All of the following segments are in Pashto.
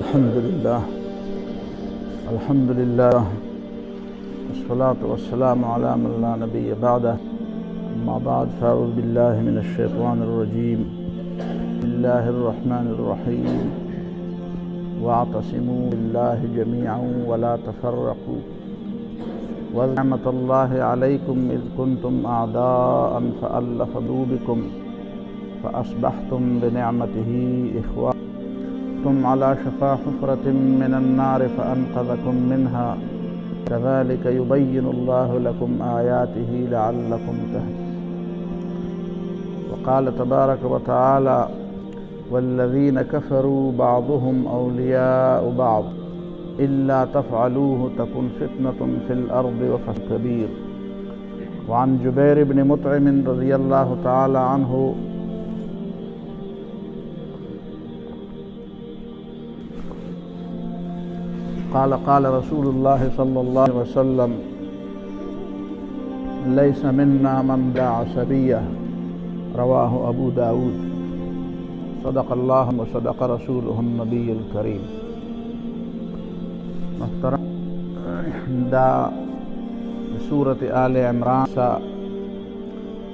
الحمد لله والصلاة والسلام على من لا نبي بعده. أما بعد فأعوذ بالله من الشيطان الرجيم. بسم الله الرحمن الرحيم. واعتصموا بالله جميعا ولا تفرقوا واذكروا نعمة الله عليكم إذ كنتم أعداء فألف قلوبكم فأصبحتم بنعمته إخوانا كنتم على شفا حفرة من النار فأنقذكم منها كذلك يبين الله لكم آياته لعلكم تهتدون. وقال تبارك وتعالى: والذين كفروا بعضهم أولياء بعض إلا تفعلوه تكن فتنة في الأرض وفساد كبير. وعن جبير بن مطعم رضي الله تعالى عنه قال رسول الله صلى الله عليه وسلم: ليس منا من بلا عصبية. رواه أبو داود. صدق الله وصدق رسوله النبي الكريم. محترم دا سورة آل عمران سا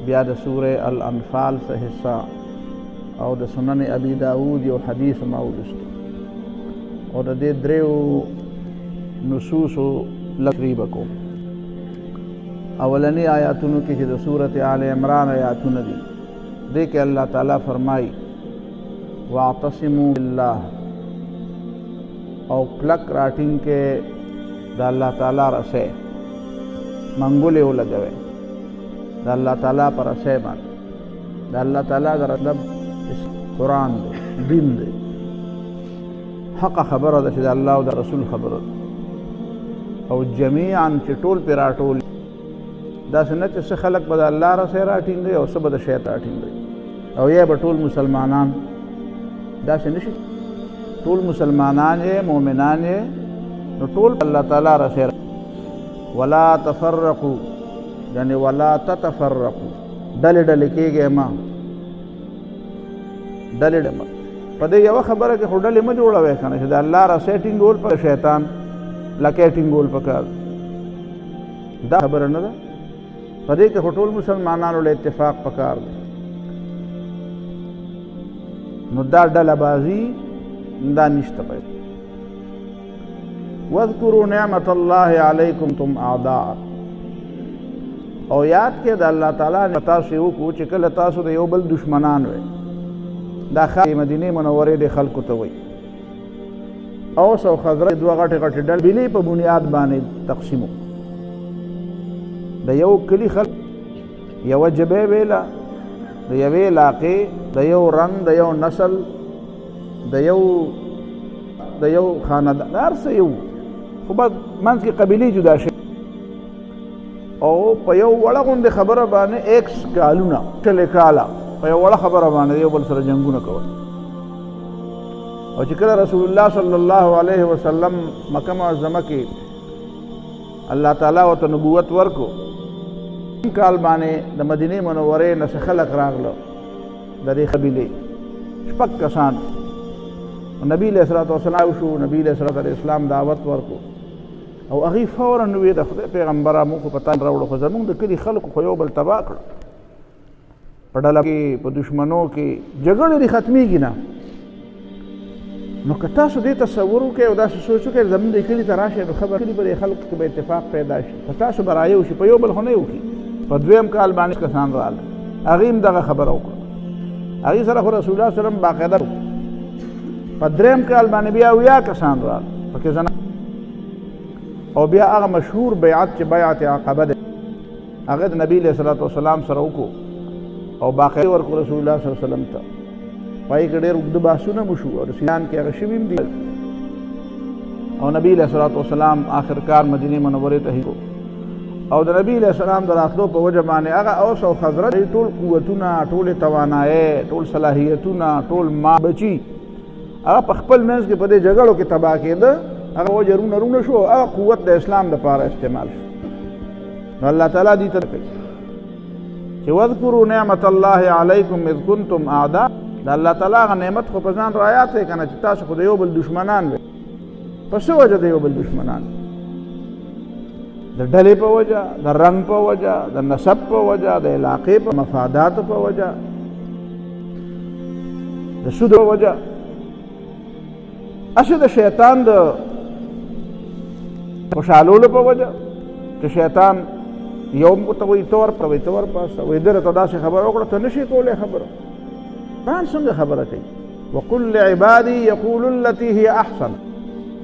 بیا د سورة الانفال سا حصہ او د سنن ابی داود یو حدیث ما ولستو او د دې دریو نصوصو لقریبه کوم. اولنی آیاتونو کې چې د سورة آل عمران آیاتونه دي دې کې الله تعالی فرمایي: واعتصموا بالله، او کلک راټینګ کې د الله تعالی رسه منګولې ولګوي د الله تعالی پر رسه باندې. د الله تعالی د مطلب قرآن دی، دین دی، حق خبره ده چې د الله او د رسول خبره ده. او جمیعا چې ټول پې راټول داسې نه چې څه خلک به د الله رسه راټینګوي او څه به د شیطان راټینګوي او یا به ټول مسلمانان داسې نشي. ټول مسلمانان یې مؤمنان یې نو ټول الله تعالی رسه. ولا تفرقوا یعنی ولا تتفرقوا، ډلې ډلې کېږئ ما، ډلې ډلې په دې یوه خبره کې خو ډلې مه جوړوئ که نه چې د الله رسه ټینګول په شیطان لکۍ ټینګول پکار دا خبره نه ده. په دې کې خو ټول مسلمانانو له اتفاق پکار دی. نو دا ډله بازي دا نشته پیدا. واذکروا نعمت الله علیکم تم اعداء، او یاد کې د الله تعالی نه تاسو یو کو چې کله تاسو د یو بل دشمنان وئ. دا خلک مدینه منورې د خلکو ته وئ. اوس او خزرج دوه غټې غټې ډلې په بنیاد باندې تقسیمو. د یو کلي خلک یوه ژبه ویله، د یوې علاقې، د یو رنګ، د یو نسل، د یو خاندان، هر څه یو، خو بس منځ کې قبیلې جدا شوې او په یو وړه غوندې خبره باندې ایکس کالونه ټلې کاله په یو وړه خبره باندې یو بل سره جنګونه کول. او چې کله رسول الله صلی الله علیه وسلم مکه معظمه کې الله تعالی ورته نبوت ورکو، کال باندې د مدینې منورې نه څه خلک راغله د دې قبیلې 6 کسان. نبی علیه الصلاة والسلام شو، نبی علیه الصلاة والسلام دعوت ورکو او هغې فورا وویې د خدای پیغمبره موږ خو په تا راوړو، خو زموږ د کلي خلکو خو یو بل تباه کړه. په ډله کې په دشمنو کې جګړې دې ختمېږي نه. نو که تاسو دې تصور وکړئ او داسې سوچ وکړئ زموږ د کلي ته راشئ نو خبر کلي به د خلکو کې به اتفاق پیدا شي، په تاسو به رایو شي، په یو بل خو نه وکړي. په دویم کال باندې کسان راغله، هغې هم دغه خبره وکړه. هغې سره خو رسول الله وسلم باقاعده وکړه. په دریم کال باندې بیا 70 کسان راغله پکې زنان. او بیا هغه مشهور بیعت چې بیعت عقبه ده هغه د نبی علیه الصلاة والسلام سره وکړو او باقاعده ورکړو رسول الله صلی الله علیه وسلم ته. پای کې ډېر اوږده بحثونه مو شو او رسولان کې هغه شوي هم دي. او نبی علیه الصلاة والسلام آخرکار مدینې منورې ته هجرت او د نبی علیه السلام د راتلو په وجه باندې هغه اوس او خزرج ټول قوتونه، ټولې توانایۍ، ټول صلاحیتونه، ټول ما بچي هغه په خپل منځ کې په دې جګړو کې تباه کېده. هغه وجه رونه شو، هغه قوت د اسلام لپاره استعمال شو. نو الله تعالی دې ته کوي چې واذکروا نعمت الله علیکم اذ کنتم اعداء، د الله تعالی هغه نعمت خو په ځان رایات دی که نه چې تاسو خو د یو بل دشمنان وئ. په څه وجه د یو بل دشمنان؟ د ډلې په وجه، د رنګ په وجه، د نسب په وجه، د علاقې په مفاداتو په وجه، د سود په وجه. اسې د شیطان د خوشحالولو په وجه چې شیطان یو ته وایي ته ورپاسه وایي ده راته داسې خبره وکړه ته نه شي کولی خبره. قرآن څنګه خبره کوي؟ وقل لعبادي یقولوا التي هي احسن.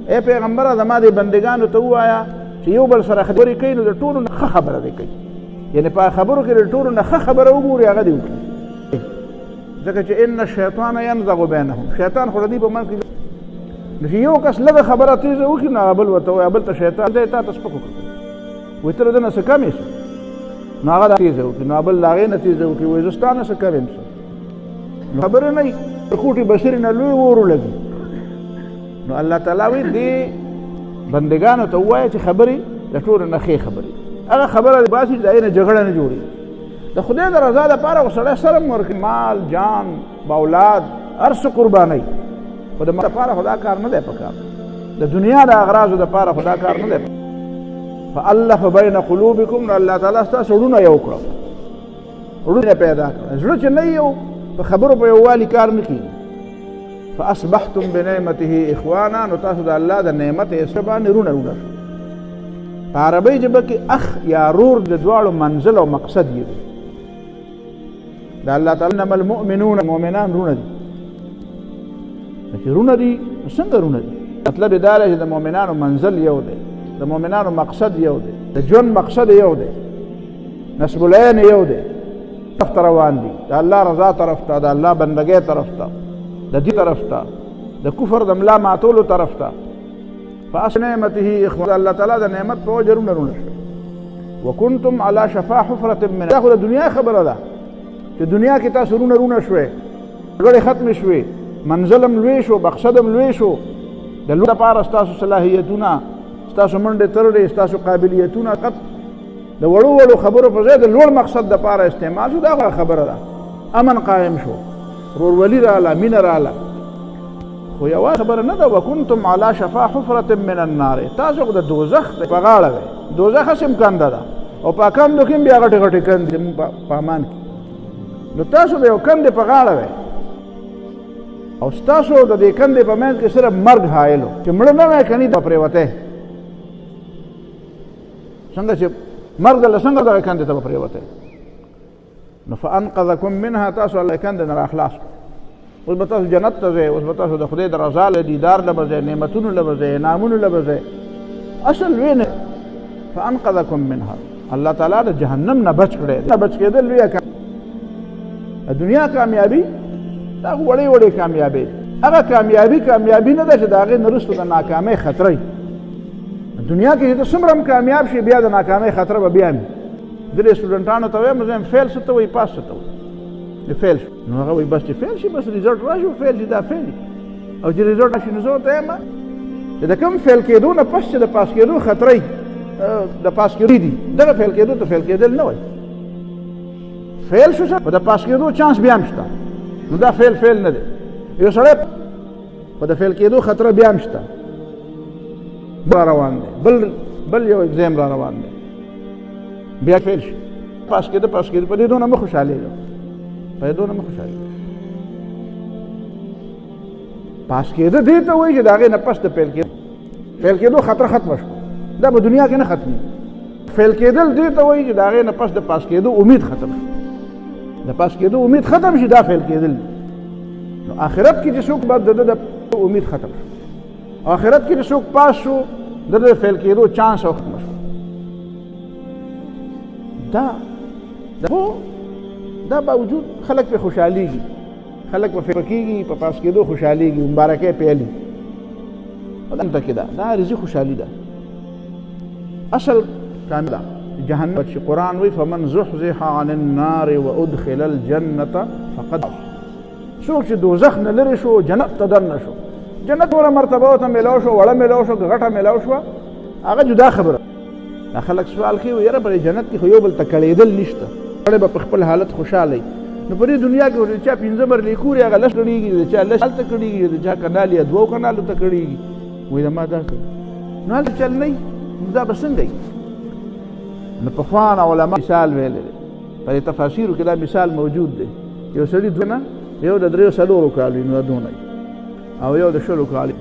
ای پیغمبره زما دې بندګانو ته ووایه چې یو بل سره خبرې کوي نو د ټولو نه ښه خبره دې کوي. یعنې په خبرو کې د ټولو نه ښه خبره وګوري هغه دې وکړي. ځکه چې ان الشیطان ینزغ بینهم، شیطان خو د دې په منځ کې نو چې یو کس لږه خبره تیزه وکړي نو هغه بل ورته وایي بل ته شیطان دی تا ته سپک وکړه وایي ته له ده نه څه کم یې څه نو هغه تیزه وکړي نو بل د هغې نه تیزه وکړي وایي زه ستا نه څه کم یم څه نو خبره نه وي د کوټې بصیرې نه لوی اور ولګي. نو الله تعالی وایي دې بندګانو ته ووایه چې خبرې د ټولو نه ښې خبرې هغه خبره باسي چې د هغې نه جګړه نه جوړېږي. د خدای د رضا دپاره خو سړی سره هم ورکوي مال جان باولاد هر څه قربانوي خو د دپاره خو دا کار نه دی پکار. د دنیا د اغراضو دپاره خو دا کار نه دی. فالف بین قلوبکم نو الله تعالی ستاسو زړونه یو کړه زړونه پیدا کړه. زړه چې نه یو په خبرو په یووالي کار نه کېږي. فاصبحتم بنعمته اخوانا نو تاسو د الله د نعمت یې باندې رونه شو. په عربۍ ژبه کې اخ یا رور د دواړو منزل او مقصد یې دی. د الله تعالی انما المؤمنون مؤمنان رونه دي. چې رونه دي څنګه رونه دي؟ مطلب دا دی چې د مؤمنانو منزل یو دی، د مؤمنانو مقصد یو دی، د ژوند مقصد یو دی، نسب العین یو دی، طرف ته روان دي د الله رضا طرف ته، د الله بندګۍ طرف ته، د دې طرف ته، د کفر د ملا ماتولو طرف ته. فاصل نعمته اخوان الله تعالی د نعمت په وجه رونه شو. وکنتم علی شفا حفرة من دا خو د دنیا خبره ده چې دنیا کې تاسو رونه شوئ لوړې ختمې شوې منزلم لوی شو مقصدم لوی شو. د لوړ لپاره ستاسو صلاحیتونه ستاسو منډې ترړې ستاسو قابلیتونه قط د وړو وړو خبرو په ځای د لوړ مقصد دپاره استعمال شو. دا خبره ده امن قائم شو ورورولي راله مینه راله. خو یوه خبره نه ده وکنتم علی شفا حفرة من النار تاسو د دوزخ په غاړه وئ. دوزخ هسې کنده ده او په کندو کې هم بیا غټې غټې کندې په امان کې نو تاسو د یو کندې په غاړه وئ او ستاسو د دې کندې په منځ کې صرف مرګ حایل و چې مړه نه وی کني به پرېوتی څنګه چې مرګ دله څنګه دغه کندې ته به پرېوتی نو فانقذکم منها تاسو الله کندې نه راخلاص کړو. اوس به تاسو جنت ته ځئ، اوس به تاسو د خدای د رضا له دیدار له به ځئ، نعمتونو له به ځئ، انعامونو له به ځئ. اصل وی نه فانقذکم منها الله تعالی د جهنم نه بچ کړی نه بچ کېدل لویه د دنیا کامیابي دا وړې وړې کامیابي هغه کامیابي نه ده چې د هغې نه وروسته د ناکامۍ خطره وي. دنیا کې چې ته څومره هم کامیاب شي بیا د ناکامۍ خطره به بیا وي. ځینې سټوډنټانو ته وایم زه یم فیل څه ته وایي پاس څه ته وایي فیل شو نو هغه وایي بس چې فیل شي بس ریزلټ راشي فیل شي دا فیل او چې ریزلټ راشي نو زه ورته یم چې د کوم فیل کېدو نه پس چې د پاس کېدو خطره وي د پاس کېدو دي دغه فیل کېدو ته فیل کېدل نه وایي. فیل شو په د پاس کېدو چانس بیا هم شته نو دا فیل نه دی. یو سړی په د فیل کېدو خطره بیا هم شته را روان دی بل یو اگزام را روان دی بیا فیل شي پاس کېده په دې دونه مه خوشحالېږه پاس کېده دې ته وایي چې د هغې نه پس د فیل کېدو خطره ختمه شوه. دا په دنیا کې نه ختمي. فیل کېدل دې ته وایي چې د هغې نه پس د پاس کېدو امید ختم شو. د پاس کېدو امید ختم شي دا فیل کېدل. نو آخرت کې چې څوک بعد د امید ختم شو آخرت کې چې څوک پاس شو د فیل کېدو چانس او ختم شو. دا باوجود خلک پې خوشحالېږي خلک په فکر کېږي په پاس کېدو خوشحالېږي مبارکۍ پیلي دلته کې دا عارضي خوشحالي ده. اصل کامل ده جهنم چې قرآن وی فمن زحزح عن النار وادخل الجنة فقد څوک چې دوزخ نه لرې شو جنت ته دننه شو. جنت وره مرتبه ورته میلاو شو وړه میلاو شو غټه میلاو شوه هغه جدا خبره. دا خلک سوال کوي یاره په جنت کې خو یو بل ته کړېدل نشته سړی به په خپل حالت خوشحاله وي نو په دې دنیا کې چا 15 مرلې کورې هغه لس کړېږي چا لس هلته کړېږي چا کنال یا 2 کنالو ته کړېږي وایي ما دا کړ نو هلته چل نه دا به څنګه وي نو پخوانه علما مثال ویلی دی په تفاسیرو کې دا مثال موجود دی یو سړي دونه یو د 3-4 کالو نو دونه او یو د 20 کالو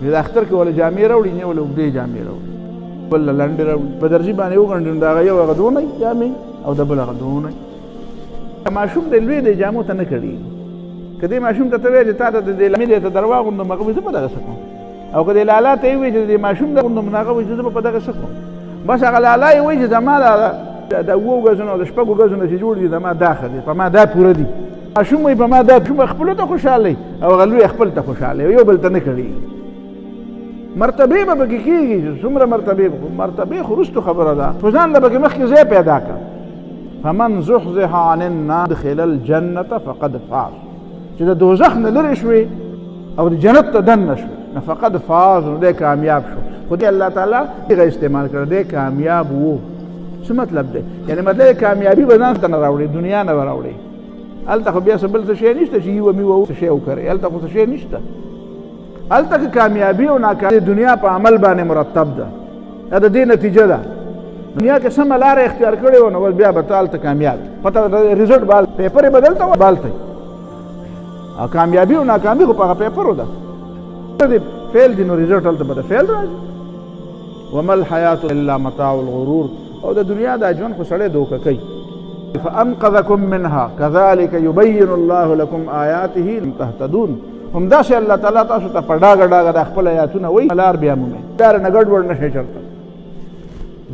د اختر کې ولا جامې راوړي نه ولا وګړي جامې راوړي بل لاندې راوړي په درځي باندې وګڼل دا یو غدونه جامې او د بل غدونه ماشوم د لوی د جامو ته نه کړي کدی ماشوم ته وی چې تا ته د لمې ته درواغ نو مغوي زه په دغه سکو او کدی لالا ته وی چې د ماشوم د نو مناغه وی زه په دغه سکو بس هغه لالا وی چې زما د وو غزنو د شپږو غزنو چې جوړ دي د ما داخل دي په ما دا پوره دي ماشوم وی په ما دا خپل ته خوشاله او غلوی خپل ته خوشاله یو بل ته نه کړي مرتبه به بګی کیږي څومره مرتبه خرستو خبره ده فزان له بګی مخکې ځای پیدا کړ فمن زحزح عن النار دخل الجنه فقد فاز چې د دوزخ نه لري شوی او د جنت ته دن شو نه فقد فاز نو د کامیاب شو خو دې الله تعالی دغه استعمال کړ دې کامیاب وو څه مطلب دی یعنی مطلب کامیابی به ځان ته نه راوړي دنیا نه راوړي هلته خو بیا څه بل څه شی نشته چې یو میوه څه شی وکړي هلته خو څه شی نشته هلته کې کامیابي او ناکامي دنیا په عمل باندې مرتب ده دا د دې نتیجه ده دنیا کې سمه لاره اختیار کړې و نو بیا به ته هلته کامیاب پته رزلټ بال پیپر یې بدلته و بالته او کامیابي او ناکامي خو په هغه پیپرو ده دې فیل دي نو رزلټ هلته به د فیل راځي وما الحیات الا متاع الغرور او د دنیا دا ژوند خو سړی دوکه کوي فانقذکم منها كذلك يبين الله لكم آیاته لم تهتدون هم داسې الله تعالی تاسو ته په ډاګه ډاګه د خپل آیاتونه وایي لار بیا مومئ لاره نه ګډوډ نه شئ چېرته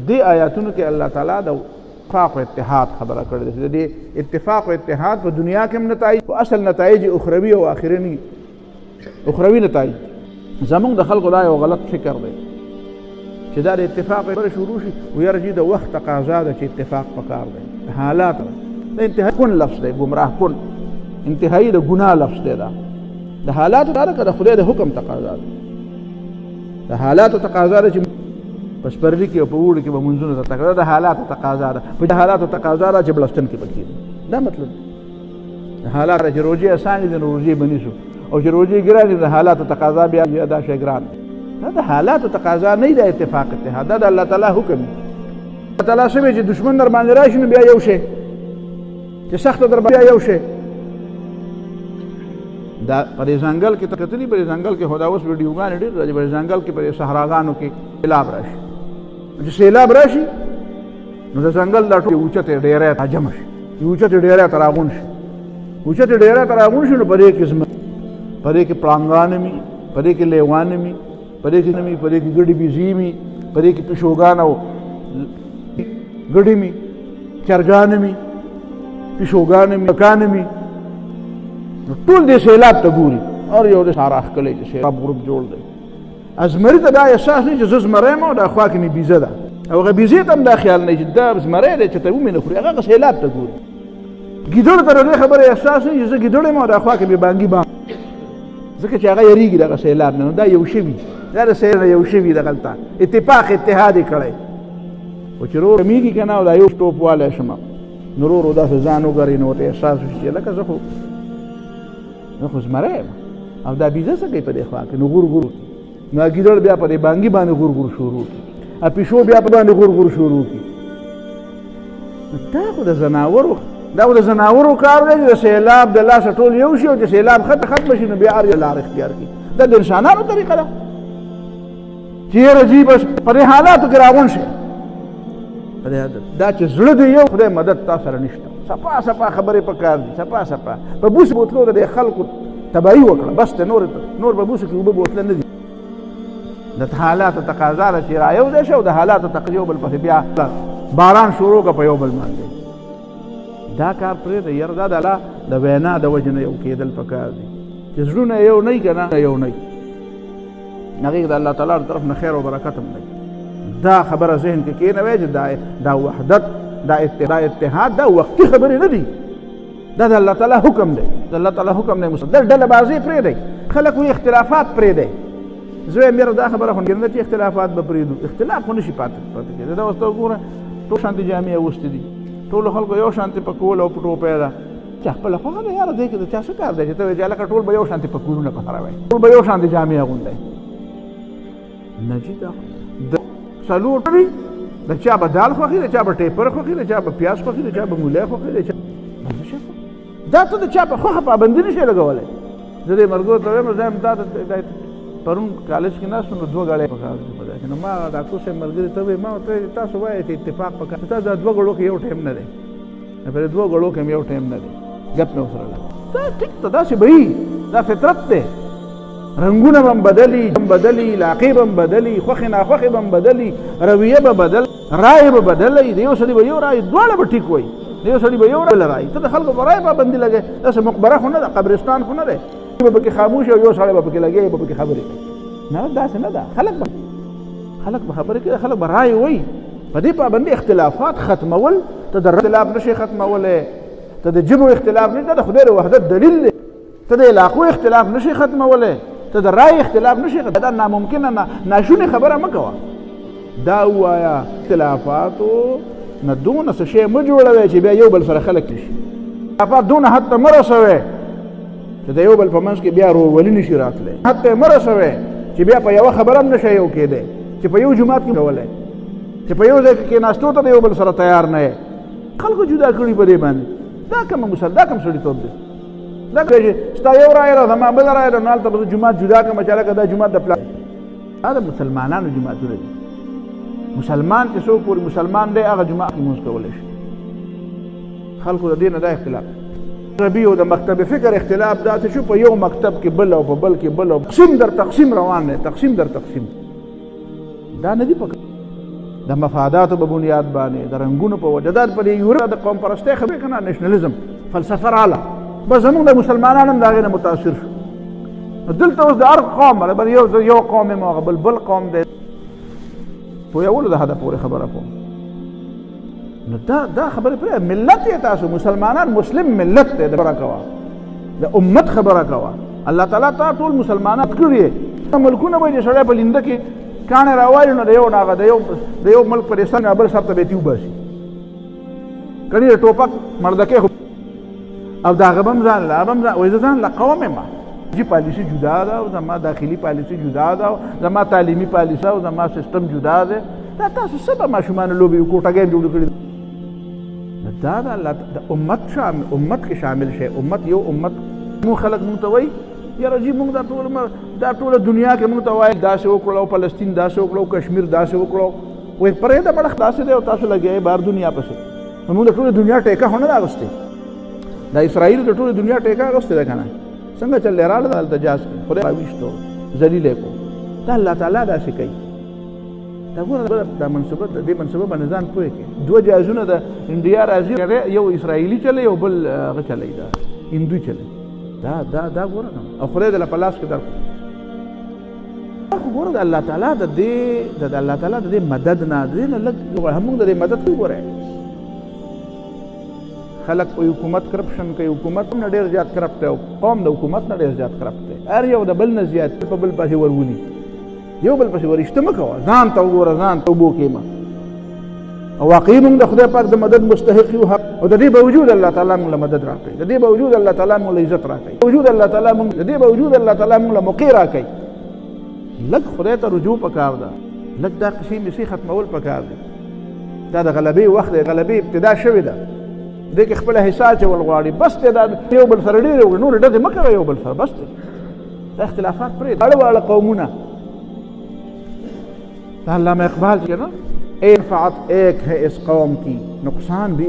دې آیاتونو کې الله تعالی د اتفاق و اتحاد خبره کړې ده د دې اتفاق و اتحاد په دنیا کې هم نتایج په اصل نتایج اخروي او آخرني اخروي نتایج زمونږ د خلکو دا یو غلط فکر دی چې دا د اتفاق پر شروع شي ویرجي د وخت تقاضا ده چې اتفاق پکار دی حالات د انتهای کن لفظ دی گمراه کن انتهایی د ګناه لفظ دی دا د حالاتو دا که د خدای د حکم تقاضا ده د حالاتو تقاضا ده چې په سپرلي کې او په اوړي کې به منځونه ته تګ د حالاتو تقاضا ده په حالاتو تقاضا ده چې بلستن کې پکې دا مطلب د حالات چې روزي اسانه دي روزي بنیسو او چې روزي ګران دي د حالاتو تقاضا بیا دا شی ګران دا د حالاتو تقاضا نه دی اتفاق اتحاد دا د الله تعالی حکم الله تعالی سمې چې دشمن در باندې راشي نو بیا یو شی چې سخت در بیا یو شی دا پر ځنګل کې تکتلی پر ځنګل کې خدا اوس ویډیوګان ډېر راځي پر ځنګل کې پر صحراګانو کې سیلاب راشي چې سیلاب راشي نو د ځنګل دا ټول اوچته ډېرې راجم شي اوچته ډېرې تراغون شي اوچته ډېرې تراغون شي نو پرې کې اسم پرې کې پړانګان می پرې کې لیوان می پرې کې نمی پرې کې ګډي بيزي می پرې کې پښوګان او ګډي می چرګان می پښوګان می مکان می ټول دې سیلاب ته ګوري او یو د سارا خلې چې سیلاب ګروپ جوړ دی ازمری ته دا احساس نه چې زز مریم او د خوا کې نه بيزه ده او غ بيزه ته دا خیال نه چې دا ازمری ده چې ته ومنه خوري هغه سیلاب ته ګوري ګیدړ ته دې خبره احساس نه چې ګیدړ مو د خوا کې به بانګي با ځکه چې هغه یریږي دا سیلاب نه دا یو شی دا د سیلاب یو شی د غلطه اتفاق اتحاد کړي او چې ورو میږي کنه او دا یو ټوپ والا شمه نورو دا ځان وګوري نو ته احساس شي لکه زه خو زمری او دا بيزه څه کوي په دې خوا کې نو ګور ګور نو ګیدړ بیا په دې بانګي باندې ګور ګور شروع کی ا پیشو بیا په باندې ګور ګور شروع کی دا خو د زناورو کار دی چې سیلاب د لاس ټول یو شي او چې سیلاب ختم شي نو بیا ار لار اختیار کی دا د انسانانو طریقه ده چې رجیب په حالاتو کې راغون شي دا چې زړه دی یو خدای مدد تاسو سره نشته صفا صفا خبرې پکار دي صفا صفا په بوس بوتلو د خلکو تباہی وکړه بس ته نور په بوس کې وب بوتل نه دي د حالاتو تقاضا چې را یو دی شو د حالاتو تقریبا بل په بیا باران شروع کا په یو بل باندې دا کار پرې د ير دا د وینا د وجنه یو کېدل پکار دي چې زړونه یو نه کنه یو نه نغې د الله تعالی طرف نه خیر او برکت هم نه دا خبره ذهن کې کېنه وای چې دا وحدت دا اتحاد دا وقتی خبرې نه دي دا د الله تعالی حکم دی د الله تعالی حکم نه مصدر ډله بازی پرې دی خلک وي اختلافات پرې دی زه مې دا خبره خو نه چې اختلافات به پرې اختلاف خو نشي پاتې کېږي دا اوس ته وګوره ټول شانتي جامع اوست دي ټول خلکو یو شانتي په کول او پټو پیدا چا خپل خوښه ده یاره دی کې د چا څه کار دی چې ته وایې چې هلکه ټول به یو شانتې په کورونه پخروئ ټول به یو شانتې جامې اغوندئ نه جي دا د څلور وي د چا به دال خوښي د چا به ټیپر خوښي د چا به پیاز خوښي د چا به مولی خوښي د چا دا ته د چا په خوښه پابندي نشئ لګولی زه دې ملګرو ته وایم زه یم دا پرون کالج کې ناست نو 2 غاړې پکار دي په داسې نو ما ډاکټر صاحب ملګري ته وایي ما ورته تاسو وایئ چې اتفاق پکار تا دا 2 غړو کې یو ټایم نه دی په 2 غړو کې یو ټایم نه دی ګپ مې ورسره دا ټیک ته داسې به وي دا فطرت دی رنګونه به بدلي علاقې به بدلي خوښې ناخوښې به بدلي رویه به بدل رایې به بدلي د یو سړي به یو رایې دواړه به ټیک وایي د یو سړي به یو رایې ته د خلکو په رایې پابندي لګې داسې مقبره خو نه ده قبرستان خو نه دی به پکې خاموش او یو سړی به پکې لګې به پکې خبرې کوي نه داسې نه ده خلک به خبرې کوي خلک به رایې وایي په دې پابندي اختلافات ختمول ته د اختلاف نشي ختمولی ته د ژبو اختلاف نه د خدای د وحدت دلیل دی ته د علاقو اختلاف نشي ختمولی ته د رای اختلاف نشي دا ناممکنه ناشونې خبره مه کوه دا ووایه اختلافاتو نه دونه څه شی مه جوړوئ چې بیا یو بل سره خلک شي اختلافات دونه حد ته مه رسوئ چې د یو بل په منځ کې بیا ورورولي نشي راتلی حد ته یې مه رسوئ چې بیا په یوه خبره هم نشئ یو کېدی چې په یو جومات کې کولی چې په یو ځای کې کېناستو ته د یو بل سره تیار نه یې خلکو جدا کړي په دې باندې دا کوم سړیتوب دی دا چې ستا یو رایه ده زما بله رایه ده نو هلته به جومات جدا کړم چې هلکه دا جومات د پلار دا د مسلمانانو جوماتونه دي مسلمان چې څوک پورې مسلمان دی هغه جومات کې لمونځ کولی شي خلکو د دې نه دا اختلاف ربي او د مکتب فکر اختلاف دا چې شو په یو مکتب کې بل او په بل کې بل او تقسیم روان دی تقسیم دا نه دي پکار د مفاداتو په بنیاد باندې د رنګونو په وجه دا په یورپ د قوم پرستۍ خبرې کنه نېشنلزم فلسفه رااله بس زمونږ د مسلمانانو هم د هغې نه متاثر شو دلته اوس د هر قوم بل یو قوم یم هغه بل قوم دی پوهولو د هدف پورې خبره کوم نو دا خبرې پرې ملت یې تاسو مسلمانان مسلم ملت دی خبره کوه د امت خبره کوه الله تعالی تا ټول مسلمانان کړي ملکونه به چې سړی په لینده کې کاڼې راوالي نو د یو ملک په دې بل سر ته به یې تیوباسي کړي د ټوپک مردکې او د هغه به هم ځان وایي زه ځان له قوم یم جی پالیسي جدا ده او زما داخلي پالیسي جدا ده او زما تعلیمي پالیسي او زما سیستم جدا ده دا تاسو څه به ماشومانو لوبې کوټګۍ جوړ کړي دا د الله د امت کې شامل شي امت یو امت مو خلک مونږ ته وایي یاره جی مونږ دا ټوله دنیا کې مونږ ته وایي داسې وکړو فلسطین داسې وکړو کشمیر داسې وکړو وایي پرېږده بړخ داسې دی او تاسو لګیئ بهر دنیا پسې مونږ د ټولې دنیا ټیکه خو نه ده اغوستې دا اسرائیل د ټولې دنیا ټیکه اغوستې ده که نه څنګه چلې راله ده هلته جاز کې خدای راویشتو ذلیل یې کړو دا الله تعالی داسې کوي دا ګوره دا منصوبه د دې منصوبه باندې ځان پوه کړي 2 جهازونه د انډیا راځي یو اسرائیلي چلی یو بل هغه چلی دا هندوی چلی دا ګوره او خدای دله په لاس کې درکړو خو ګوره د الله تعالی د دې مدد نه د دې نه لږ همونږ د دې مدد وګورئ خلک په حکومت کرپشن کوي حکومت هم نه ډېر زیات کرپټ دی او قوم د حکومت نه ډېر زیات کرپټ دی هر یو د بل نه زیات په بل پسې ورولي یو بل پسې ورشته مه کوه ځان ته وګوره ځان ته اوبو کښېمه او واقعي موږ د خدای پاک د مدد مستحق یو او د دې باوجود الله تعالی موږ له مدد راکوي د دې باوجود الله تعالی موږ له عزت راکوي د دې باوجود الله تعالی موږ له موقع راکوي لږ خدای ته رجوع پکار ده لږ دا قصې مسې ختمول پکار دي دا د غلبې وخت دی غلبې ابتدا شوې ده دې کې خپله حصه اچول غواړي بس دی دا یو بل سره ډېرې وکړي نورې ډزې مه کوئ یو بل سره بس دی دا اختلافات پرېږده واړه قومونه دا علامہ اقبال جو نا ایک رفعت ایک ہے اس قوم کی نقصان بھی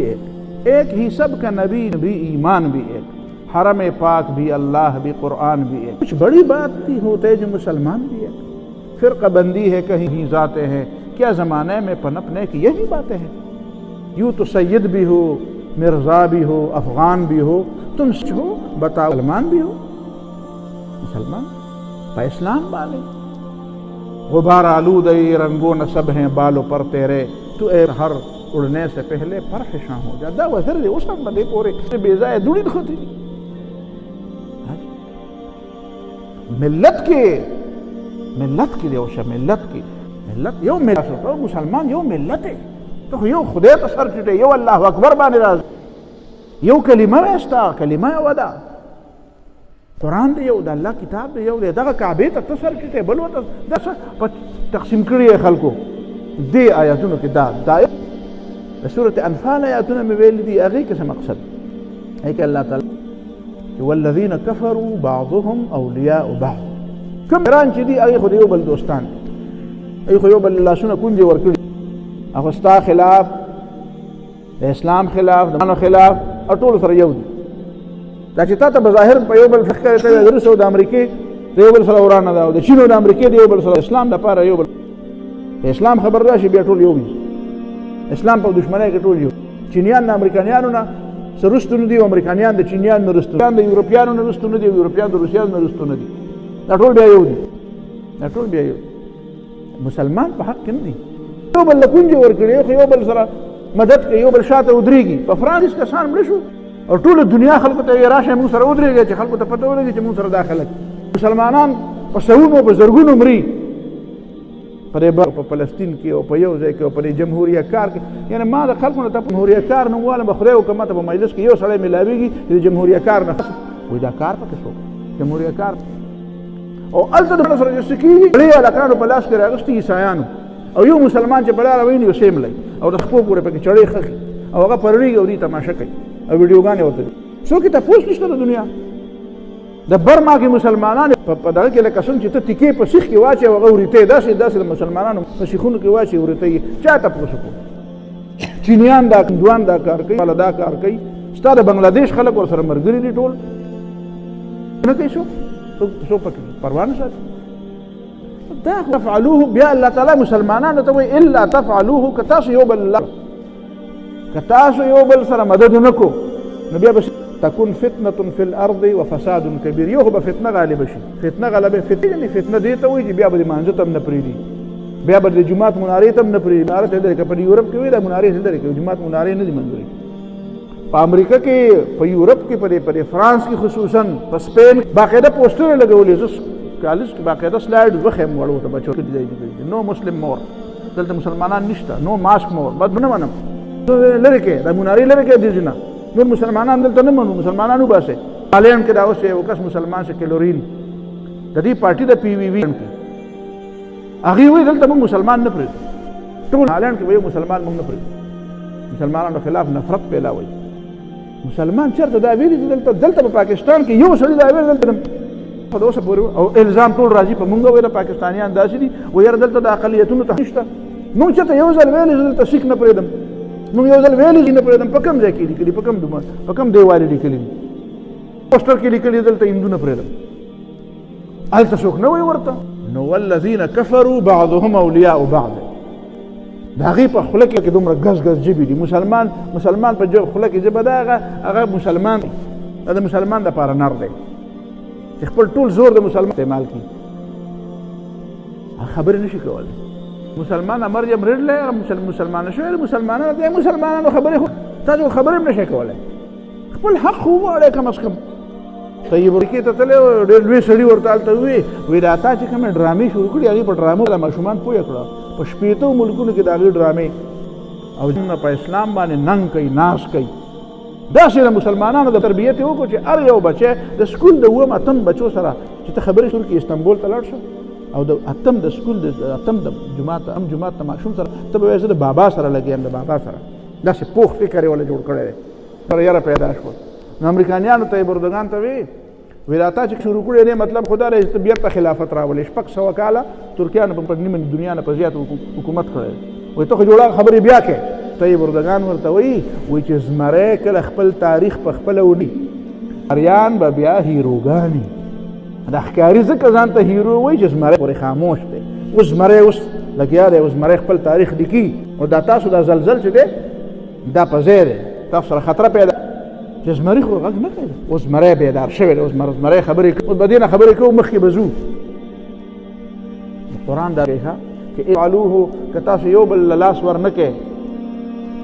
ایک ہی سب کا نبی ایمان بھی ایک حرم پاک بھی اللہ بھی قرآن بھی ایک کچھ بڑی بات بھی ہوتے جو مسلمان بھی ایک فرقہ بندی ہے کہیں ہی ذاتیں ہیں کیا زمانے میں پنپنے کی یہی باتیں ہیں یوں تو سید بھی ہو مرزا بھی ہو افغان بھی ہو تم ہو بتاؤ مسلمان بھی ہو مسلمان با اسلام والے غبار آلودہ رنگوں نصب ہیں بالوں پر تیرے تو اے ہر اڑنے سے پہلے پرفشاں ہو جا دا وزر دے اس وقت دے پورے بیزائے دوڑی دکھتی ملت کی دیوشا ملت یو ملت مسلمان یو ملت ہے تو یو خدای ته سر چټي یو الله اکبر باندې راز یو کلمه وستا کلمه ودا قرآن دی یو د الله کتاب دی یو دغه کعبه ته تسر کې بل وته د تقسیم کړی خلکو دی آیاتونو کې دا د سورۃ انفال آیاتونه مې ویل دي هغه کې څه مقصد هي کې الله تعالی والذین کفروا بعضهم اولیاء بعض کوم ایران چې دی هغه خو یو بل دوستان هغه خو یو بل لاسونه کونجي ورکړي هغه ستا خلاف د اسلام خلاف د منو خلاف ټول سره یو دي دا چې تاسو بظاهر په یو بل فکر کوي د روس او د امریکای د یو بل سره ورانه ده او د چین او د امریکای د یو بل سره اسلام د پاره یو بل اسلام خبر راشي بیا ټول یو دي اسلام په دښمنۍ کې ټول یو چینیان د امریکایانو نه سرستونه دي او امریکایان د چینیان نه رستونه د یورپیانو نه رستونه دي او یورپیان د روسیانو نه رستونه دي دا ټول بیا یو دي دا ټول بیا یو مسلمان په حق کې نه دي یو بل لکونجي ورکړي یو بل سره مدد کوي یو بل شاته ودرېږي په فرانس کسان مړه شو او ټول دنیا خلکو ته راشه موږ سره ودرېږي چې خلکو ته پته ولګي چې موږ سره داخله مسلمانان په سوونو په زرګونو مري په فلسطین کې او په یو ځای کې او په جمهوریت کار کې یعنی ما د خلکو نه ته جمهوریت کار نه واله بخره او کمه ته په مجلس کې یو سړی ملاويږي چې جمهوریت کار نه وای دا کار پکې شو جمهوریت کار او الته د سره چې کیږي لري علاقانو په لاس کې راغستي عیسایانو او یو مسلمان چې په لار ویني او سیملای او د خپل پورې پکې چړې خخي او هغه پرړیږي او دې تماشا کوي او ویډیوګانې ورته څوک ته پوښتنه نشته د دنیا د برما کې مسلمانان په دغه کې لکه څنګه چې ته تکې په سیخ کې واچي او هغه ورته داسې د مسلمانانو په سیخونو کې واچي ورته چا ته پوښتنه چینیان دا دوان دا کار کوي ولا دا کار کوي ستاره بنگلاديش خلک ور سره مرګري دي ټول نه کوي شو پکې پروا نه ساتي دا تفعلوه بیا الله تعالی مسلمانانو ته وی الا تفعلوه کتاسو یو بل الله کتاسو یو بل سره مدد نکو نبی بس تكون فتنه في الارض وفساد كبير یو به فتنه غالب شي فتنه غلبه فتنه دی ته وی بیا به مانځ ته نه پریدي بیا به د جمعات منارې ته نه پریدي منارې ته د په یورپ کې وی د منارې ته د جمعات منارې نه دي منځوري په امریکا کې په یورپ کې په فرانس کې خصوصا په سپین باقاعده پوسټر لګولې کالج کې باقاعده سلایډ وخم وړو ته بچو کې دی نو مسلم مور دلته مسلمانان نشته نو ماسک مور بد نه منم لری کې د منارې لری کې دي نه نور مسلمانان دلته نه منو مسلمانانو باسه هالند کې دا اوسه یو کس مسلمان څخه کلورین د دې پارټي د پی وی وی کې هغه وی دلته موږ مسلمان نه پرې ټول هالند کې وی مسلمان موږ نه پرې مسلمانانو خلاف نفرت پیلاوي مسلمان چرته دا ویلي دلته په پاکستان کې یو سړی دا ویل دلته په اوسه پورې او الزام ټول راځي په موږ ویل پاکستانیان داسې دي و یاره دلته د اقلیتونو ته نشته موږ چې یو ځل ویل دلته سیک نه پرېدم موږ یو ځل ویل نه پرېدم په کوم ځای کې لیکلي په کوم دیوال لیکلي پوسټر کې لیکلي دلته هندو نه پرېدم هلته څوک نه وایي ورته نو والذین کفروا بعضهم اولیاء بعض د هغې په خوله کې دومره ګز ژبې دي مسلمان په خوله کې ژبه ده هغه مسلمان دا د مسلمان دپاره نر دی چې خپل ټول زور د مسلمان استعمال کړي خبرې نشي کولی مسلمان مریم رډلی مسلمان شوی مسلمانانو خبرې تاسو خبرې هم نشئ کولی خپل حق خو وغواړئ کم از کم طیب ورکې ته تللی ډېر لوی سړي ورته هلته وی دا تا چې کومې ډرامې شروع کړي هغې په ډرامو د ماشومان پوه کړه په شپېتو ملکونو کې د هغې ډرامې او په اسلام باندې ننګ کوي ناز کوي داسې د مسلمانانو د تربیت یې وکړو چې هر یو بچی د سکول د اووم اتم بچو سره چې ته خبرې شروع کړي استنبول ته لاړ شو او د اتم د سکول د اتم د جماعت د ماشوم سره ته به وایې زه د بابا سره لګیم د بابا سره داسې پوخ فکر یې وله جوړ کړی دی سره یاره پیدا شوه نو امریکایانو ته یې اردوګان ته وی دا تا چې شروع کړی دی مطلب خو دا دی چې ته بیرته خلافت راولې 600 کاله ترکیانو په نیمه دنیا نه په زیات حکومت کړی وایي ته خو جوړه خبرې بیا کې طیب اردوګان ورته وایي چې زمری کله خپل تاریخ په خپله ونی اریان به بیا هیروګانې دا ښکاري ځکه ځان ته هیرو وایي چې زمری پورې خاموش دی اوس زمری اوس لګیا دی اوس زمری خپل تاریخ لیکي او دا تاسو دا زلزل چې دی دا په ځای دی تاسو سره خطره پیدا چې زمری خو غږ نه کوي اوس زمری بیدار شوی دی اوس زمری خبرې کوي به دې نه خبرې کوو مخکې به ځو قرآن دا کوي چې افعلوه که تاسو یو بل له لاس ور نه کوې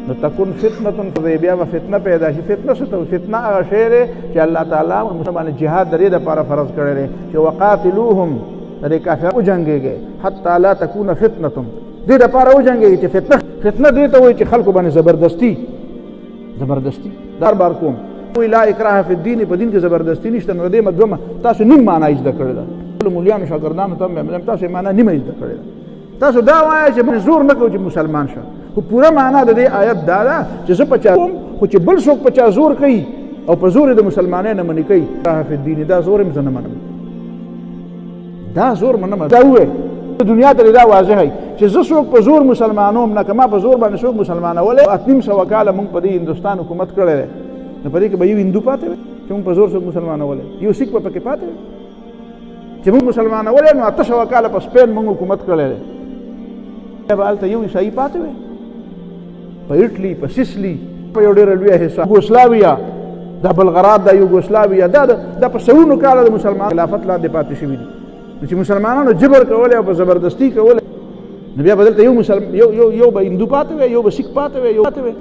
نو تکون فتنه بیا به فتنه پیدا شي فتنه څه ته فتنه هغه شی دی چې الله تعالی مسلمان جهاد د دې دپاره فرض کړی دی چې وقاتلوهم د دې کافرانو وجنګېږئ حتی لا تکونه فتنه دې دپاره وجنګېږئ چې فتنه دې ته وایي چې خلکو باندې زبردستي دار بار کوم وی لا اکراه فی الدین، په دین کې زبردستی نشته. نو دې مدومه تاسو نیم معنا زده کړې ده. ټول مولیانو شاګردانو ته مې تاسو معنا نیمه زده کړې ده. تاسو دا وایئ چې موږ زور نه کوو چې مسلمان شه، خو پوره معنا د دې آیت دا ده چې زه په چا کوم، خو چې بل څوک په چا زور کوي او په زور د مسلمانۍ نه منې کوي، اکراه فی الدین، دا زور هم زه نه منم، دا زور منم. دا ووایي دنیا ته دا واضح وي چې زه څوک په زور مسلمانوم نه، که ما په زور باندې څوک مسلمانولی 800 کاله موږ په دې هندوستان حکومت کړی دی، نو په دې کې به یو هندو پاتې وي چې موږ په زور څوک مسلمانولی، یو سیک به پکې پاتې وي چې موږ مسلمانولی، نو 800 کاله په سپین موږ حکومت کړی دی، به هلته یو عیسایي پاتې وي. په ایټلي، په سیسلي، په یو ډېره لویه حصه یوګوسلاویا، دا بلغراد، دا یوګوسلاویا، دا په سلونو کاله د مسلمان خلافت لاندې پاتې شوي دي. چې مسلمانانو جبر کولی او په زبردستي کولی، نو بیا به دلته یو به هندو پاتې وی، یو به سیک پاتې وی، یو پاتې وی.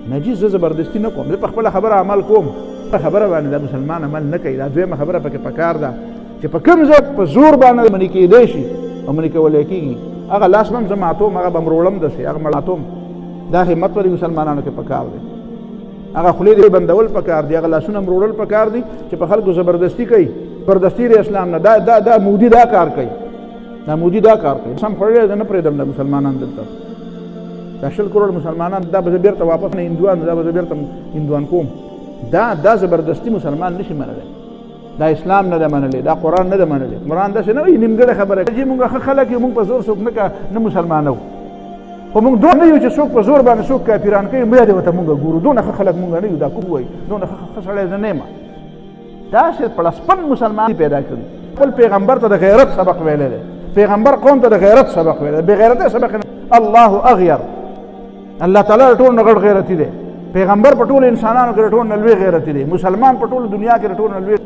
نه جي زه زبردستي نه کوم، زه په خپله خبره عمل کوم. په خبره باندې دا مسلمان عمل نه کوي. دا دویمه خبره پکې پکار ده چې په کوم ځای په زور باندې منې کېدی شي او منې کولی کېږي، هغه لاس به هم زه ماتوم، هغه به م روړم داسې، هغه مړاتوم. دا همت په مسلمانانو کې پکار دی. هغه خولې دې بندول پکار دي، هغه لاسونه م روړل پکار دي چې په خلکو زبردستي کوي. زبردستی د اسلام نه دا مودي دا کار کوي، دا مودي دا کار کوي. سم خوړلی نه پرېږدم د مسلمانان دلته، دا 100 کروڑ مسلمانان، دا به زه بېرته واپس نه هندوان، دا به زه بېرته هندوان کوم. دا زبردستی مسلمان نشي منلی، دا اسلام نه ده منلی، دا قرآن نه ده منلی. قرآن داسې نه وایي نیمګړې خبره کوي چې موږ ښه خلک یو، موږ په زور څوک نه مسلمانو، خو موږ دونه یو چې څوک په زور باندې څوک کافران کوي، بیا دې ورته موږ ګورو. دونه ښه خلک موږ نه یو، دا کوم وایي دونه ښه سړی زه نه یم. داسې پلسپن مسلمان پیدا کړي. خپل پیغمبر ته د غیرت سبق ویلی دی، پیغمبر قوم ته د غیرت سبق ویلی دی. بې غیرتۍ سبق نه، الله اغیر، الله تعالی د ټولو نه غټ غیرتي دی. پیغمبر په ټولو انسانانو کې د ټولو نه لوی غیرتي دی. مسلمان په ټولو دنیا کې د ټولو نه لوی،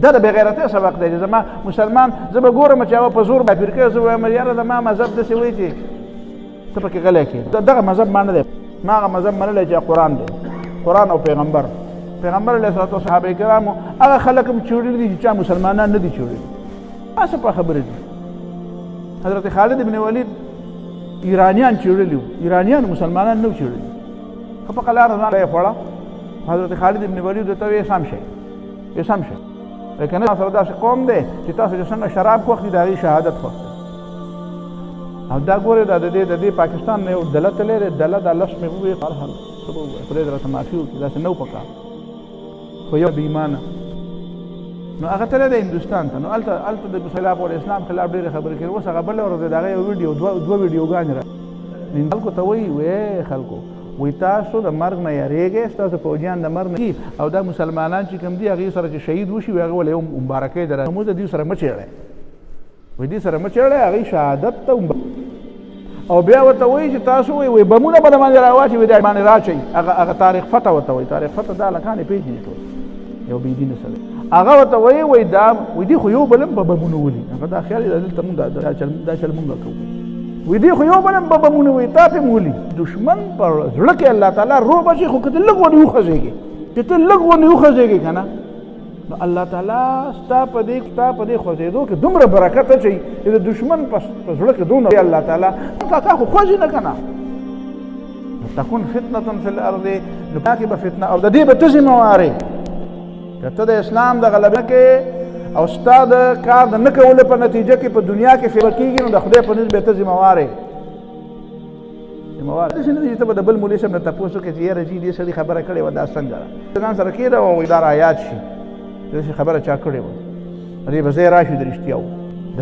دا د بې غیرتۍ سبق دی چې زما مسلمان، زه به ګورم چې هغه په زور کافر کوي، زه به وایم یاره زما مذهب داسې وایي چې ته پکې غلی کړې. دغه مذهب ما نه دی، ما هغه مذهب منلی چې قرآن دی، قرآن او پیغمبر علیه الصلاة و صحابه کرامو. هغه خلک هم چوړلي دي چې چا مسلمانان نه دي چوړلي. هسې په خبرې دي. حضرت خالد بن ولید ایرانیان چوړلي وو، ایرانیان مسلمانان نه چوړلي. ښه په قلاره ځان یې خوړه. حضرت خالد بن ولید ورته ویې سم شئ، یې سم شئ، لیکن سره داسې قوم دی چې تاسو چې څنګه شراب خوښ دي د هغې شهادت خوښ دی. او دا ګورې دا د دې پاکستان نه یو ډله تللی دی، ډله دا لس مې وویې هر څه به ووایه، خدای دې راته معافي وکړي، داسې نه و پکار. خو یو بې ایمانه نو هغه تللی دی هندوستان ته، نو هلته د خلاف او اسلام خلاف ډېرې خبرې کوي. اوس هغه بله ورځ د هغه یو ویډیو، دوه ویډیوګانې را خلکو ته وایي، وی خلکو وایي تاسو د مرګ نه یارېږئ، ستاسو پوځیان د مرګ نه، او دا مسلمانان چې کوم دي هغې سره چې شهید وشي هغه ولې یو مبارکۍ در موږ د دې سره مه چېړئ، وایي دې سره مه چېړئ، هغې شهادت ته. او بیا ورته وایي چې تاسو وایي بمونه به د باندې راواچوي، د باندې راچئ. هغه تاریخ فتح ورته وایي، تاریخ فتح دا لکانې پېژني ټول، یو بېدینه سړی. هغه ورته وایي دا وایي دې خو یو بل هم به بمونه ولي، هغه دا خیال یې دلته مونږ دا چل مونږ کوو، وایي دې خو یو بل هم به بمونه وایي، تا پې م ولي. دښمن په زړه کې الله تعالی روح بچي، خو که ته لږ ونې وخځېږې، چې ته لږ ونې وخځېږې که نه، نو الله تعالی ستا په دې خوځېدو کې دومره برکت اچوي چې د دښمن په زړه کې دونه الله تعالی کاکا خو خوځي نه که نه. تكون فتنة في الأرض، نو پاکې به فتنه، او د دې به ته ذمهوار یې. که ته د اسلام د غلبې کې او ستا د کار د نه کولو په نتیجه کې په دنیا کې فیبه کېږي، نو د خدای په نزد به ته ذمهوار یې. ذمهوار داسې نه دي چې ته به د بل مولوي صاحب نه تپوس وکړې چې یاره جي دې سړي خبره کړې وه دا څنګه ده، ځان سره کېده او دا رایاد شي داسې خبره چا کړې وه، دې به ځای راشي د رښتیا و. د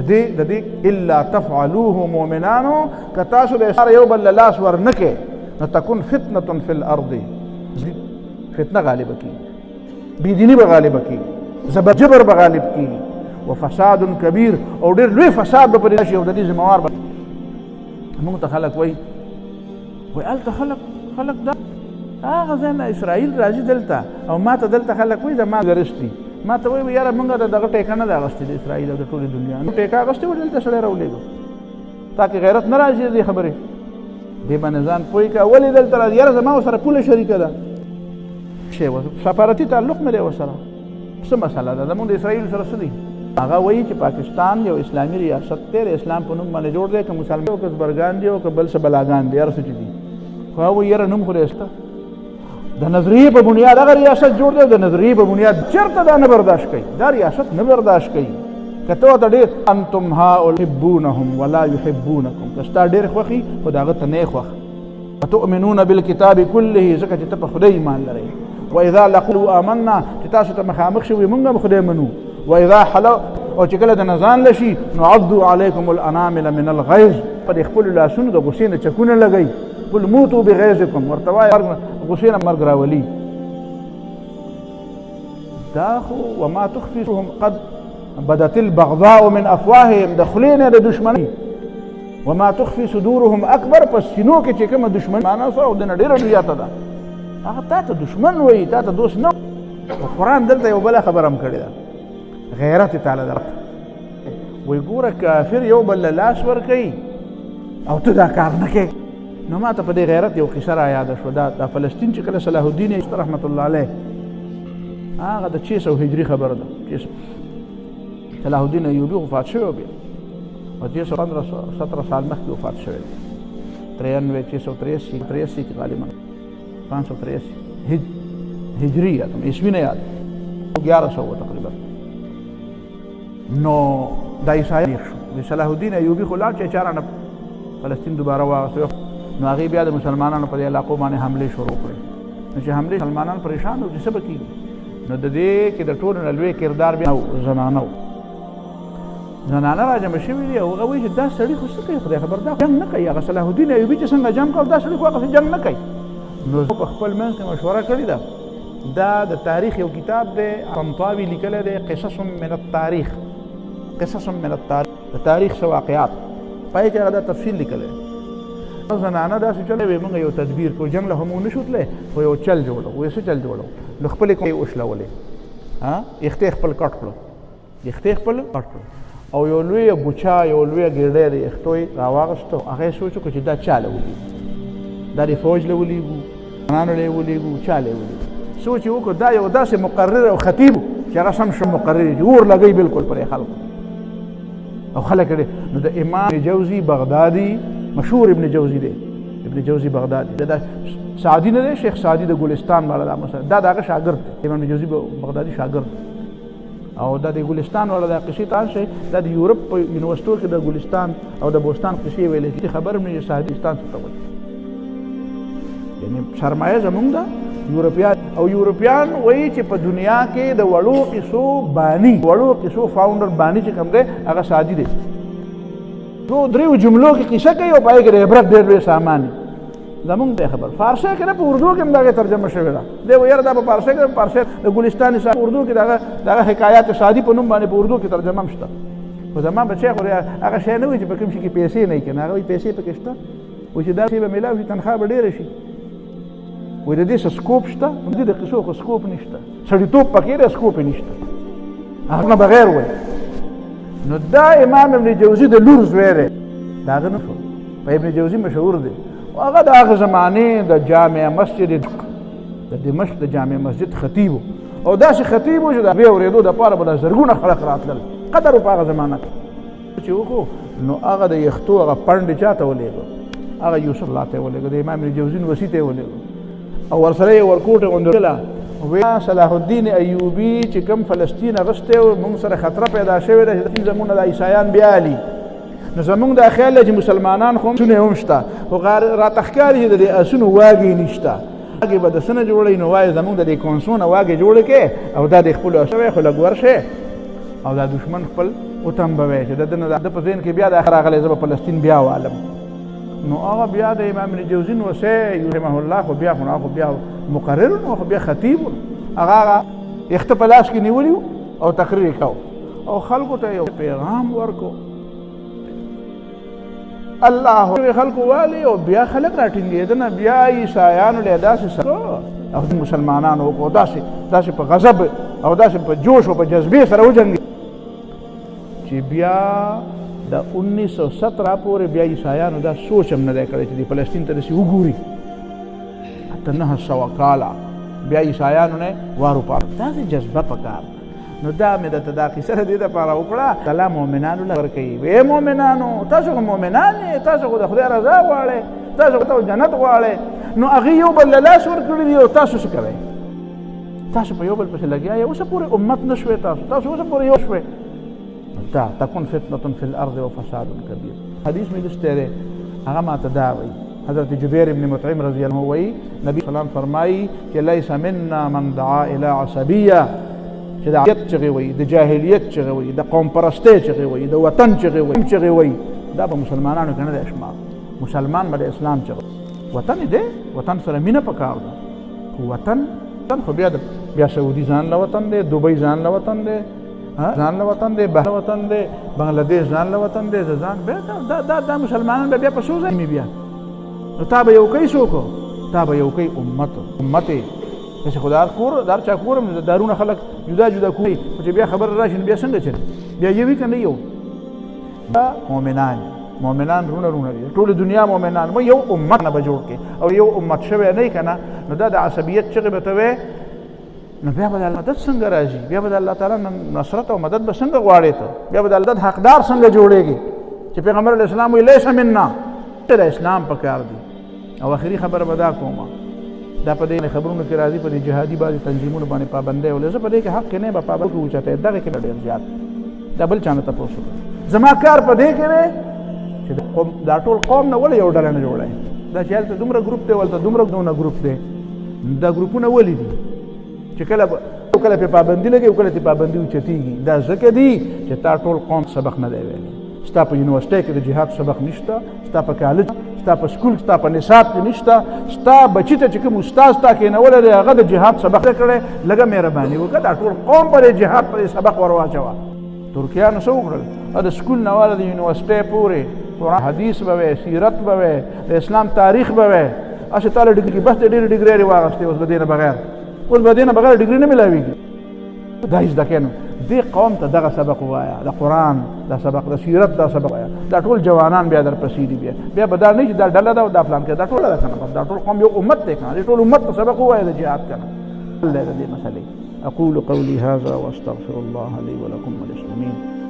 دې الا تفعلوه مؤمنانو، که تاسو د یو بل له لاس ور نه کړې، نو تكون فتنة في الأرض، فتنه غالبه کېږي، بېدیني به غالبه کېږي، جبر به غالب کېږي، وفساد کبیر، او ډېر لوی فساد به پرې راشي، او د دې ذمهوار به. موږ ته خلک وایي هلته خلک دا هغه ځای نه اسرائیل راځي دلته، او ما ته دلته خلک وایي زما ګرست دي، ما ته وایي یاره موږ د دغه ټیکه نه ده اخیستې د اسرائیل او د ټولې دنیا، نو ټیکه اخیستې وه دلته سړی راولېږو تاکې غیرت نه راځي دې خبرې. دې باندې ځان پوه کړه، ولې دلته راځي؟ یاره زما ورسره پوله شریکه ده، سفارتي تعلق مې دی ورسره. څه مسله ده؟ زمونږ د اسرائیل سره څه دي؟ هغه وایي چې پاکستان یو اسلامي ریاست دی، د اسلام په نوم باندې جوړ دی، که مسلمان او که زبرګان دي او که بل څه بلاګان دي، هر څه چې دي، خو هغه وایي یاره نوم خو دې شته، د نظریې په بنیاد هغه ریاست جوړ دی، د نظریې په بنیاد چېرته دا نه برداشت کوي، دا ریاست نه برداشت کوي. که ته ورته ډېر انتم هؤلاء تحبونهم ولا يحبونکم، که ستا ډېر خوښي خو د هغه ته نه یې خوښ. وتؤمنون بالکتاب کله، ځکه چې ته په خدای ایمان لرئ. واذا لقوا آمنا، چې تاسو ته مخامخ شوي موږ هم خدای منو. واذا حلوا، او چې کله د نزان لشي نو عضوا علیکم الانامل من الغیظ، په دې خپلو لاسونو د غصې نه چکونه لګئ. قل موتوا بغیظکم، ورته وایه غصې نه مرګ راولي. دا خو وما تخفي قد بدت البغضاء من افواههم، د خولې نه د دشمنۍ. وما تخفي صدورهم اکبر، په سینو کې چې کومه دشمني معنا سره د نه ډېره زیاته ده، هغه تا ته دشمن وایي، تا ته دوست نه. قرآن دلته یو بله خبره هم کړې ده، غیرت یې تعالی درته وایي ګوره کافر یو بل له لاس ورکوي او ته دا کار نه کوې. نو ما ته په دې غیرت یو قصه را یاده شوه. دا فلسطین چې کله صلاح الدین ایشته رحمت الله علیه، هغه د 600 هجري خبره ده، صلاح الدین ایوبي وفات شوی بیا، او 17 سال مخکې وفات شوی دی، 683 کې غالبا 583 هجري یادم عیسوي نه یاد 1100 تقریبا. نو دا عیسایان شو، صلاح الدین ایوبي خو لاړ چې چارانه فلسطین دوباره واغسته. نو هغې بیا د مسلمانانو په دې علاقو باندې حملې شروع کړې. نو چې حملې مسلمانان پریشان وو چې څه به کېږي. نو د دې کې د ټولو نه لوی کردار بیا زنانه وو. زنانه را جمع شوي دي او هغه وایي چې دا سړي خو څه کوي، خدای خبر دا جنګ نه کوي. هغه صلاح الدین ایوبي چې څنګه جنګ کوي، دا سړي خو هغسې جنګ نه کوي. نو په خپل منځ کې مشوره کړې ده. دا د تاریخ یو کتاب دی، طنطاوي لیکلی دی، قصص من التاریخ، قصص من التاریخ، د تاریخ څه واقعات، پای کې هغه دا تفصیل لیکلی. زنانه داسې چل وی موږ یو تدبیر کو، جنګ له هم ونشو تللی، خو یو چل جوړو. وایي څه چل جوړو؟ نو خپلې کومې وشلولې، یختې خپل کټ کړو، یختې خپل کټ کړو، او یو لویه ګوچا، یو لویه ګېډۍ د یختو یې راواغېستو. هغه یې سوچ وکړو چې دا چا له ولېږو، دا د فوج له ولېږو، ځوانانو له یې ولېږو، چا له یې ولېږو. سوچ یې وکړو دا یو داسې مقرر او خطیب چې هغه سم شو مقرر چې اور لګوي بالکل پرې خلکو او خلک یې. نو د امام جوزي بغدادي، مشهور ابن جوزي دی، ابن جوزي بغدادي، دا سعدي نه دی، شیخ سعدي د ګلستان والا دا مثلا دا د هغه شاګرد، امام جوزي بغدادي شاګرد. او دا د ګلستان والا دا قصې تاسو شئ، دا د یورپ په یونیورسټو کې د ګلستان او د بوستان قصې ویلې چې خبر مې سعدستان څه ته وایي. یعنی سرمایه زمونږ ده یورپیان، او یورپیان وایي چې په دنیا کې د وړو قصو بانی، وړو قصو فاونډر بانی چې کوم دی هغه سعدي دی. نو دریو جملو کې قصه کوي او پای کې د عبرت ډېر لوی سامان زمونږ دی خبر. فارسی کې نه، په اردو کې هم دغه ترجمه شوې ده. دی وایي یاره دا په فارسی کې، فارسی د ګلستان صاحب اردو کې دغه حکایات سعدي په نوم باندې په اردو کې ترجمه هم شته. خو زما بچی خو هغه شی نه وایي چې په کوم شي کې پیسې نه وي که نه، هغه وایي پیسې پکې شته، وایي چې دا شی به میلاو شي، تنخوا به ډېره شي. وایي د دې څه سکوپ شته، د دې د قصو خو سکوپ نشته، سړیتوب پکې دی، سکوپ یې نشته، هغه نه بغیر وایي. نو دا امام ابن جوزي د لور زوی دی، د هغه نه شو، په ابن جوزي مشهور دی. هغه د هغه زمانې د جامع مسجد د دمشق د جامع مسجد خطیب و، او داسې خطیب و چې د بیا اورېدو دپاره به د زرګونه خلک راتلل، قدر و په هغه زمانه کې چې وکړو. نو هغه د یختو هغه پنډې چا ته ولېږه؟ هغه یوسف الله ته یې ولېږه، د امام ابن جوزي وصي ته یې ولېږه، او ورسره یې ورکوټې غوندېدله. ویا صلاح الدین ایوبي چې کوم فلسطین اغوستی و، موږ سره خطره پیدا شوې ده چې زمونږ د عیسایان بیا علي. نو زمونږ دا خیال دی چې مسلمانان خو اسونه هم شته، خو راته ښکاري چې د دې اسونو واګې نشته. واګې به د څه نه جوړوي؟ نو وایي زمونږ د دې کونسو نه واګې جوړې کړې او دا د خپلو اسو وی خو لږ ورشې او دا دښمن خپل وتمبوي چې د ده نه د په ذهن کې بیا دا راغلی زه به فلسطین بیا والم. نو هغه بیا د امام ابن جوزي وصی رحمه الله خو بیا خو بیا مقرر و، خو بیا خطیب و، هغه یخته په لاس کې نیولي او تقریر یې کو او خلکو ته یو پیغام ورکو. الله خلکو والی او بیا خلک راټینګېدنه، بیا عیسایانو له داسې سره او مسلمانانو کو داسې په غضب او داسې په جوش او په جذبې سره وجنګېدل چې بیا د 1917 پورې بیا عیسایانو دا سوچ هم نه دی کړی چې د فلسطین ته داسې وګوري. حتی 900 کاله بیا عیسایانو نه وار وپاره، داسې جذبه پکار. نو دا مې درته دا قصه د دې دپاره وکړه الله مؤمنانو له ورکوي. وی مؤمنانو تاسو خو مؤمنان یې، تاسو خو د خدای رضا غواړئ، تاسو خو جنت غواړئ، نو هغه یو بل له لاس ورکړي دي او تاسو څه کوئ؟ تاسو په یو بل پسې لګیا یې، اوسه پورې امت نه شوې تاسو اوسه پورې یو شوې. دا تکون فتنة فی الارض و فساد کبیر. حدیث مې لسته دی، هغه ماته دا وایي، حضرت جبیر ابن مطعم رضی الله عنه وایي نبی صلی الله علیه وسلم فرمایي چې لیس منا من دعا الی عصبیه، چې د عصبیت چغې وایي، د جاهلیت چغې وایي، د قوم پرستۍ چغې وایي، د وطن چغې وایي، دا به مسلمانانو کې نه دی شمار. مسلمان به د اسلام چغې وطن دی، وطن سره مینه پکار ده. وطن خو بیا سعودي ځان له وطن دی، دوبۍ ځان له وطن دی، ځان له وطن دی، بهر وطن دی، بنگلاديش ځان له وطن دی، ځان بیا دا مسلمانان به بیا په څو ځای مې بیا نو تا به یو کوي څوک، تا به یو کوي امت چې خدای کور دار چا کور دارونه خلک جدا جدا کوي، چې بیا خبر راشي بیا څنګه چل بیا یوي کنه یو مؤمنان رونه دي، ټول دنیا مؤمنان مو یو امت نه به جوړ کې، او یو امت شوی نه کنه نو دا د عصبیت چغې به ته وې، نو بیا به د الله مدد څنګه راځي؟ بیا به د الله تعالی نصرت او مدد به څنګه غواړې ته؟ بیا به د الله حقدار څنګه جوړېږي چې پیغمبر علیه السلام وایي لیس منا، د اسلام پکار دی. او آخري خبره به دا کومه، دا په دې خبرونو کې راځي په دې جهادي بعضې تنظیمونو باندې پابندۍ ولې زه په دې کې حق کې نه به پابند وچته دغه کې ډېر زیات دا بل چا نه تپوس وکړه. زما کار په دې کې دی چې دا ټول قوم نه ولې یو ډله نه جوړوي، دا چې هلته دومره ګروپ دی ولته دومره دونه ګروپ دی، دا ګروپونه ولې دي چې کله پې پابندي لګي او کله پې پابندي اوچتېږي؟ دا ځکه دي چې تا ټول قوم سبق نه دی ویلی، ستا په یونیورسټۍ کې د جهاد سبق نشته، ستا په کالج، ستا په سکول، ستا په نصاب کې نشته، ستا بچي ته چې کوم استاد تا کېنولی دی هغه د جهاد سبق نه کړی، لږه مهرباني وکړه دا ټول قوم پر جهاد پر سبق ور واچوه. ترکیانو څه وکړل؟ د سکول نه والا د یونیورسټۍ پورې قرآن حدیث به وی، سیرت به وی، د اسلام تاریخ به وی، هسې تا له ډګري بس د ډېرې ډګرې واغېستې، اوس به دې نه بغیر ډګري نه میلاویږي. دا یې زده کړه نو دې قوم ته دغه سبق ووایه، د قرآن دا سبق، د سیرت دا سبق وایه، دا ټول جوانان بیا درپسې دي، بیا به دا نه چې دا ډله ده او دا فلان کې، دا ټوله ده که نه، دا ټول قوم یو امت دی که نه، دې ټول امت ته سبق ووایه د جهاد که نه. الله د دې مسلې. أقول قولي هذا وأستغفر الله لي ولكم وللمسلمين.